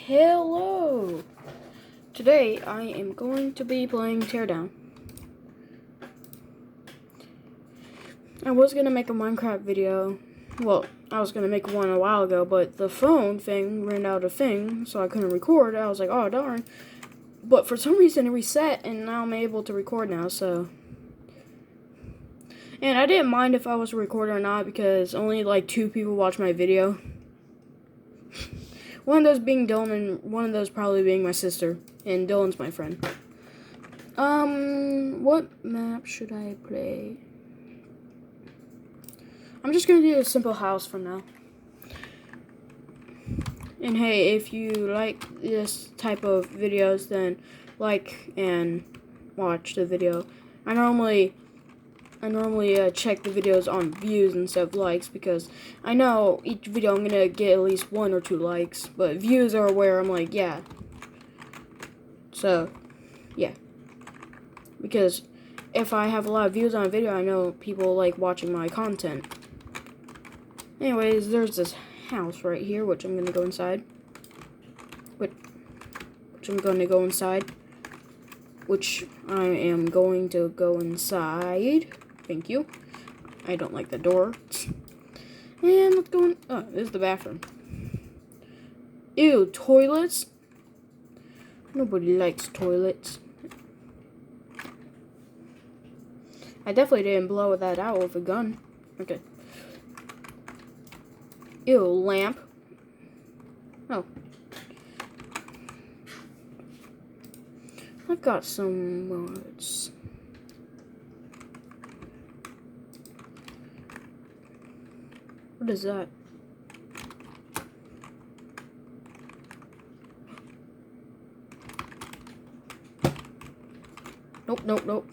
Hello! Today I am going to be playing Teardown. I was going to make a Minecraft video. Well, I was going to make one a while ago, but the phone thing ran out of thing, so I couldn't record. I was like, oh darn. But for some reason it reset, and now I'm able to record now, so. And I didn't mind if I was recording or not, because only like 2 people watched my video. One of those being Dylan, and one of those probably being my sister. And Dylan's my friend. What map should I play? I'm just gonna do a simple house for now. And hey, if you like this type of videos, then like and watch the video. I normally check the videos on views instead of likes, because I know each video I'm gonna get at least 1 or 2 likes, but views are where I'm like, yeah. So, yeah. Because if I have a lot of views on a video, I know people like watching my content. Anyways, there's this house right here, which I'm gonna go inside. Which I am going to go inside. Thank you. I don't like the door. And let's go in. Oh, this is the bathroom. Ew, toilets? Nobody likes toilets. I definitely didn't blow that out with a gun. Okay. Ew, lamp. Oh. I've got some mods. What is that? Nope, nope, nope.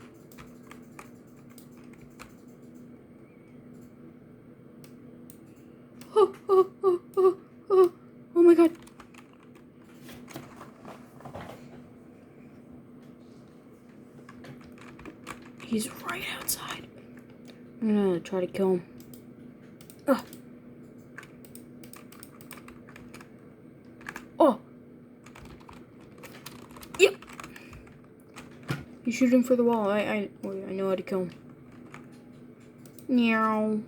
Oh my god. He's right outside. I'm gonna try to kill him. Ugh. Oh. Yep. He's shooting for the wall. I know how to kill him. Meow.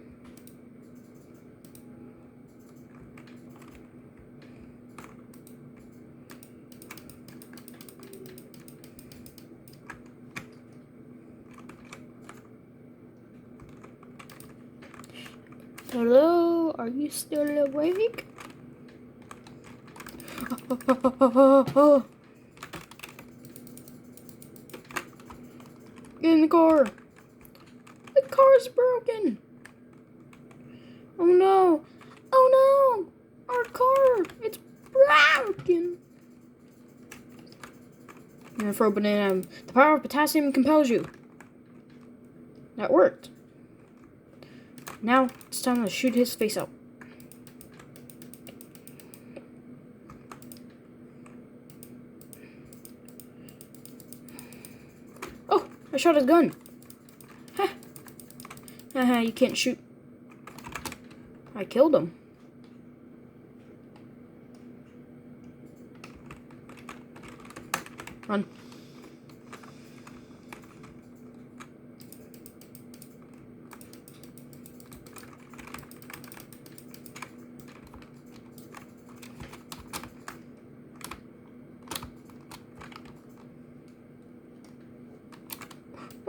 Hello, are you still awake? Get in the car. The car's broken. Oh no. Oh no. Our car. It's broken. I'm gonna throw banana. The power of potassium compels you. That worked. Now it's time to shoot his face out. Oh, I shot his gun. Ha! Haha, you can't shoot. I killed him. Run.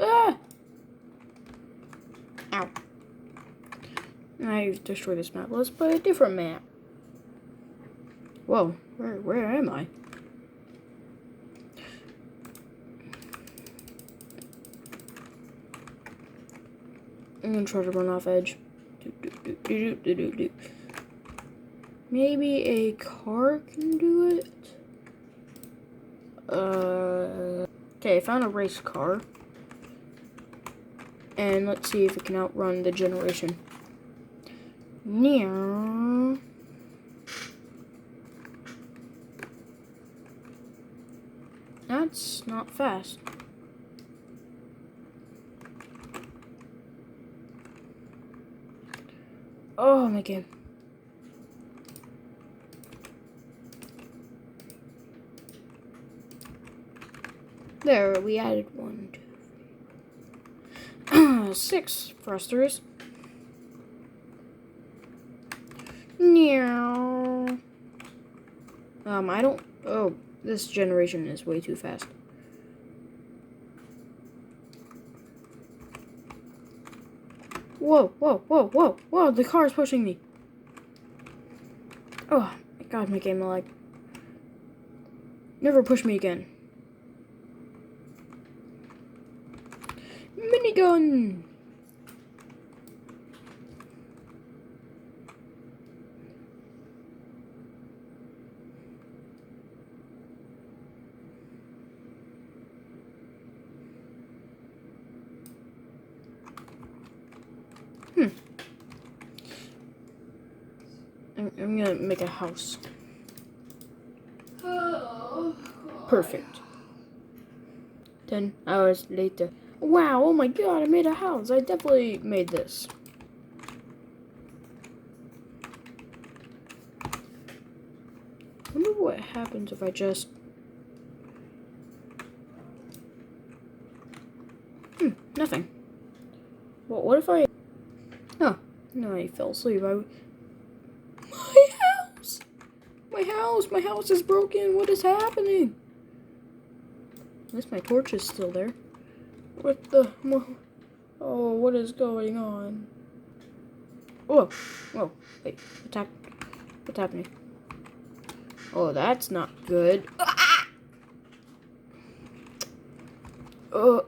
Ah! Ow. I've destroyed this map. Let's play a different map. Whoa, where am I? I'm gonna try to run off edge. Maybe a car can do it? Okay, I found a race car. And let's see if it can outrun the generation. Meow. That's not fast. Oh my god. There, we added 1, 2, 6 thrusters. Meow. I don't. Oh, this generation is way too fast. Whoa, whoa, whoa, whoa, whoa, the car is pushing me. Oh, my God, my game lag. Never push me again. Minigun! I'm gonna make a house. Perfect. 10 hours later. Wow, oh my God, I made a house. I definitely made this. I wonder what happens if I just... nothing. Well, what if I... Oh, no, I fell asleep. My house is broken. What is happening? At least my torch is still there. What the... Oh, what is going on? Whoa, whoa, wait, what's happening? Oh, that's not good. Ah! Oh.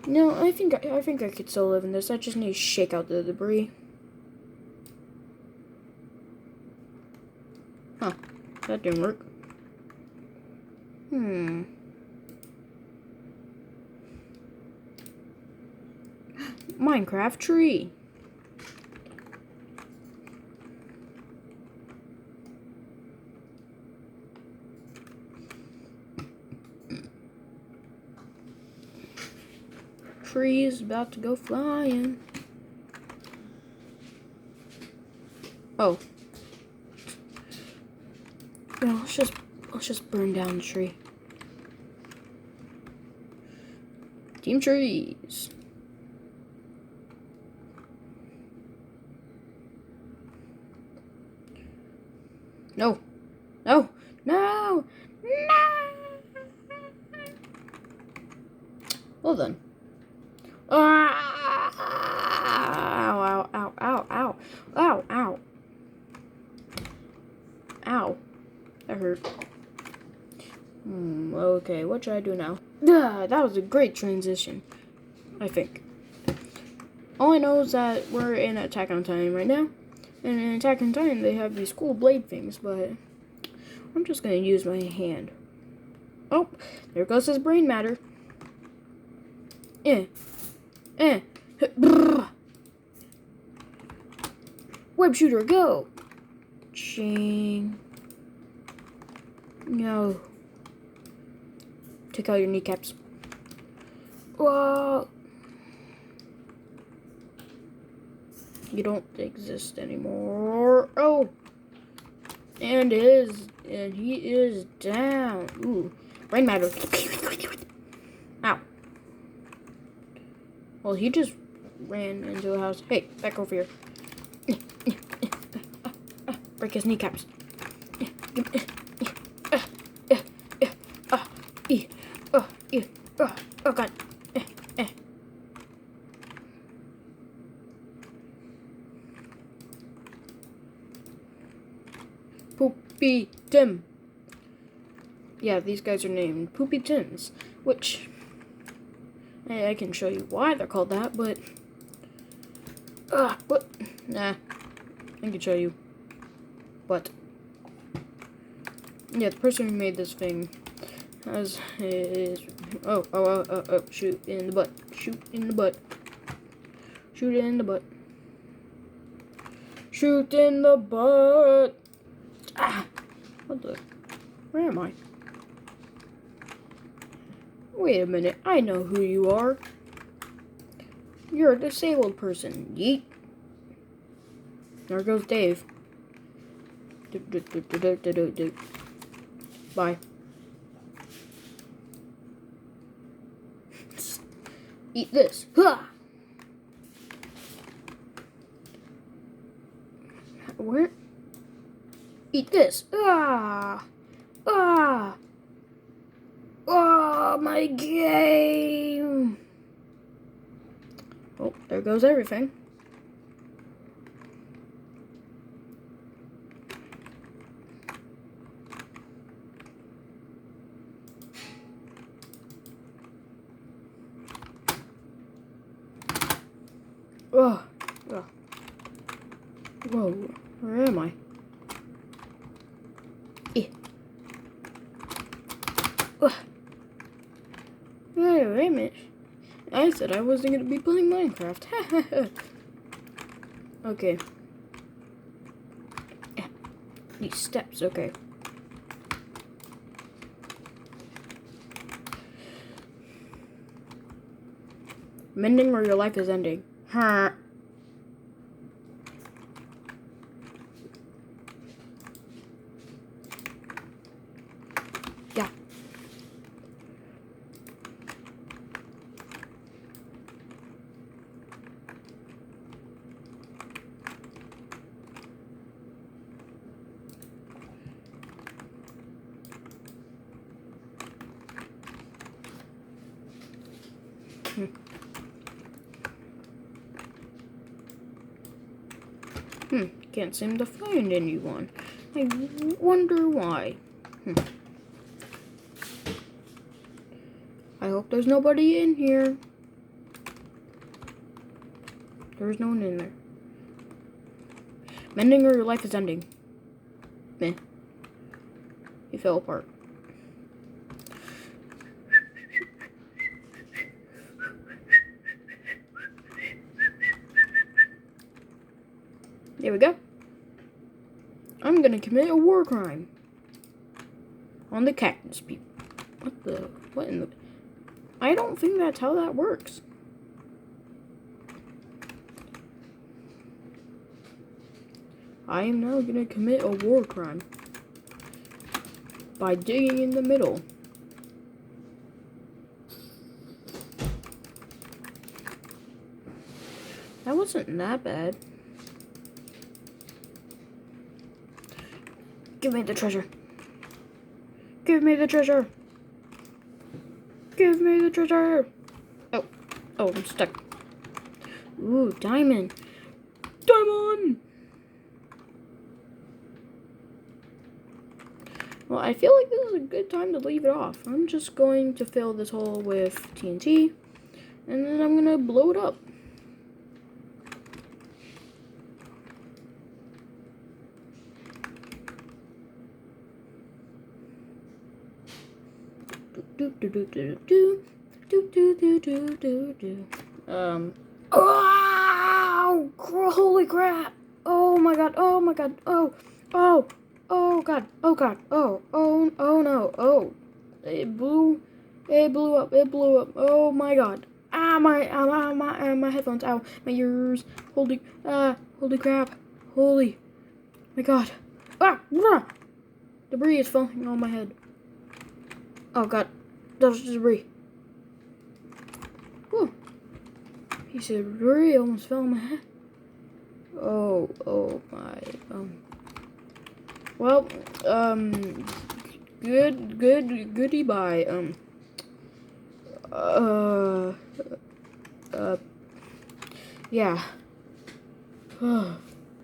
No, I think I could still live in this. I just need to shake out the debris. Huh, that didn't work. Minecraft tree. Tree is about to go flying. Oh. No, let's just burn down the tree. Team trees. No. No. No. No. Well then. Ow, ow, ow, ow, ow. Ow, ow. Ow. That hurt. Okay, what should I do now? That was a great transition, I think. All I know is that we're in Attack on Titan right now. And in Attack on Titan, they have these cool blade things, but I'm just going to use my hand. Oh, there goes his brain matter. Web shooter, go! Ching. No. Take out your kneecaps. Whoa. You don't exist anymore. Oh. And he is down. Ooh. Brain matter. Ow. Well, he just ran into a house. Hey, back over here. Break his kneecaps. Oh God. Poopy Tim. Yeah, these guys are named Poopy Tims, which I can show you why they're called that, but what? Nah, I can show you. But yeah, the person who made this thing has his shoot in the butt. Shoot in the butt. Shoot in the butt. Shoot in the butt. Ah, what the? Where am I? Wait a minute, I know who you are. You're a disabled person. Yeet. There goes Dave. Bye. Eat this. Ha! Where? Eat this. Ah! Ah! Oh, my game! Oh, there goes everything. Oh, oh. Whoa, where am I? Wait a minute. I said I wasn't going to be playing Minecraft. Okay. These steps, okay. Mending or your life is ending. Huh. Yeah. Can't seem to find anyone. I wonder why. I hope there's nobody in here. There's no one in there. Mending or your life is ending. Meh. You fell apart. There we go. I'm gonna commit a war crime on the cactus people. What in the? I don't think that's how that works. I am now gonna commit a war crime by digging in the middle. That wasn't that bad. Give me the treasure. Give me the treasure. Give me the treasure. Oh, I'm stuck. Ooh, diamond. Diamond! Well, I feel like this is a good time to leave it off. I'm just going to fill this hole with TNT, and then I'm gonna blow it up. Oh, holy crap! Oh my god! Oh my god! Oh god! Oh god! Oh no! Oh, it blew up! It blew up! Oh my god! Ah, my headphones! Ow, my ears! Holy crap! Holy, my god! Ah! Debris is falling on my head. Oh god, that was debris. Whew. Piece of debris almost fell on my head. Oh my. Well, goodie bye. Yeah.